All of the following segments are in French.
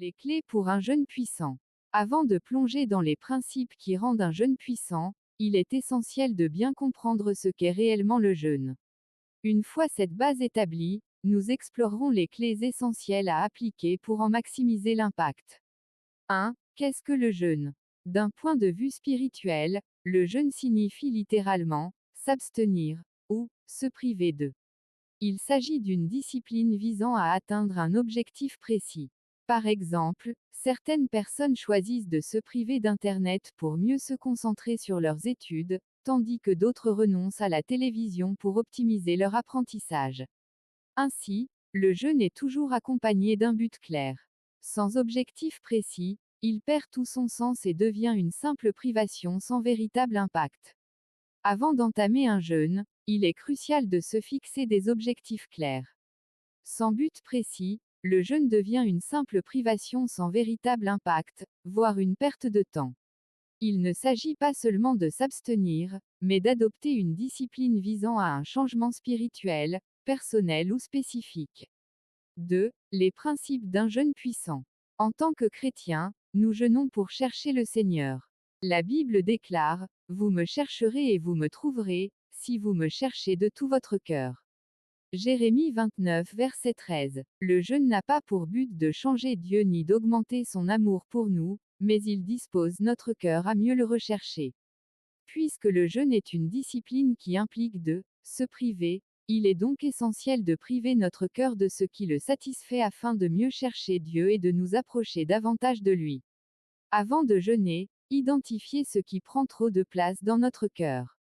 Les clés pour un jeûne puissant. Avant de plonger dans les principes qui rendent un jeûne puissant, il est essentiel de bien comprendre ce qu'est réellement le jeûne. Une fois cette base établie, nous explorerons les clés essentielles à appliquer pour en maximiser l'impact. 1. Qu'est-ce que le jeûne? D'un point de vue spirituel, le jeûne signifie littéralement s'abstenir ou se priver de. Il s'agit d'une discipline visant à atteindre un objectif précis. Par exemple, certaines personnes choisissent de se priver d'Internet pour mieux se concentrer sur leurs études, tandis que d'autres renoncent à la télévision pour optimiser leur apprentissage. Ainsi, le jeûne est toujours accompagné d'un but clair. Sans objectif précis, il perd tout son sens et devient une simple privation sans véritable impact. Avant d'entamer un jeûne, il est crucial de se fixer des objectifs clairs. Sans but précis, le jeûne devient une simple privation sans véritable impact, voire une perte de temps. Il ne s'agit pas seulement de s'abstenir, mais d'adopter une discipline visant à un changement spirituel, personnel ou spécifique. 2. Les principes d'un jeûne puissant. En tant que chrétiens, nous jeûnons pour chercher le Seigneur. La Bible déclare, « Vous me chercherez et vous me trouverez, si vous me cherchez de tout votre cœur. » Jérémie 29 verset 13. Le jeûne n'a pas pour but de changer Dieu ni d'augmenter son amour pour nous, mais il dispose notre cœur à mieux le rechercher. Puisque le jeûne est une discipline qui implique de se priver, il est donc essentiel de priver notre cœur de ce qui le satisfait afin de mieux chercher Dieu et de nous approcher davantage de lui. Avant de jeûner, identifiez ce qui prend trop de place dans notre cœur.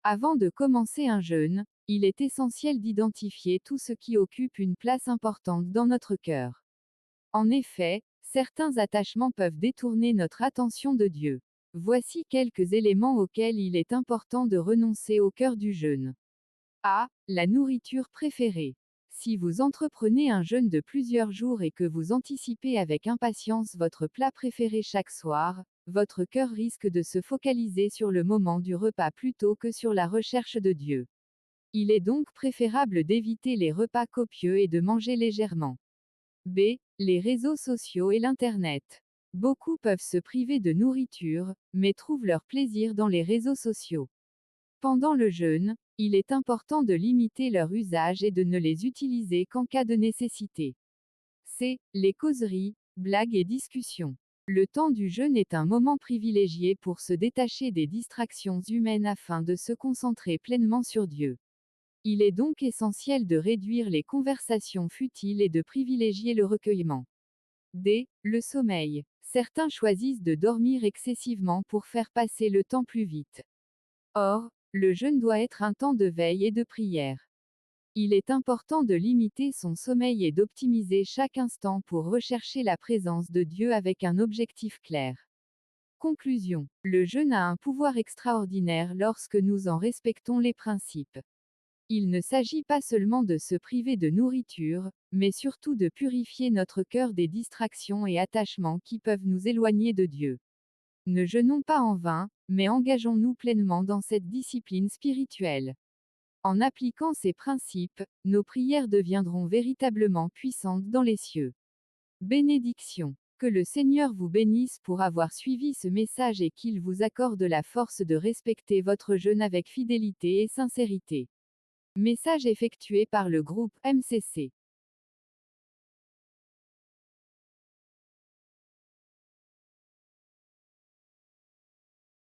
Avant de commencer un jeûne, il est essentiel d'identifier tout ce qui occupe une place importante dans notre cœur. En effet, certains attachements peuvent détourner notre attention de Dieu. Voici quelques éléments auxquels il est important de renoncer au cœur du jeûne. A. La nourriture préférée. Si vous entreprenez un jeûne de plusieurs jours et que vous anticipez avec impatience votre plat préféré chaque soir, votre cœur risque de se focaliser sur le moment du repas plutôt que sur la recherche de Dieu. Il est donc préférable d'éviter les repas copieux et de manger légèrement. B. Les réseaux sociaux et l'Internet. Beaucoup peuvent se priver de nourriture, mais trouvent leur plaisir dans les réseaux sociaux. Pendant le jeûne, il est important de limiter leur usage et de ne les utiliser qu'en cas de nécessité. C. Les causeries, blagues et discussions. Le temps du jeûne est un moment privilégié pour se détacher des distractions humaines afin de se concentrer pleinement sur Dieu. Il est donc essentiel de réduire les conversations futiles et de privilégier le recueillement. D. Le sommeil. Certains choisissent de dormir excessivement pour faire passer le temps plus vite. Or, le jeûne doit être un temps de veille et de prière. Il est important de limiter son sommeil et d'optimiser chaque instant pour rechercher la présence de Dieu avec un objectif clair. Conclusion. Le jeûne a un pouvoir extraordinaire lorsque nous en respectons les principes. Il ne s'agit pas seulement de se priver de nourriture, mais surtout de purifier notre cœur des distractions et attachements qui peuvent nous éloigner de Dieu. Ne jeûnons pas en vain, mais engageons-nous pleinement dans cette discipline spirituelle. En appliquant ces principes, nos prières deviendront véritablement puissantes dans les cieux. Bénédiction. Que le Seigneur vous bénisse pour avoir suivi ce message et qu'il vous accorde la force de respecter votre jeûne avec fidélité et sincérité. Message effectué par le groupe MCC.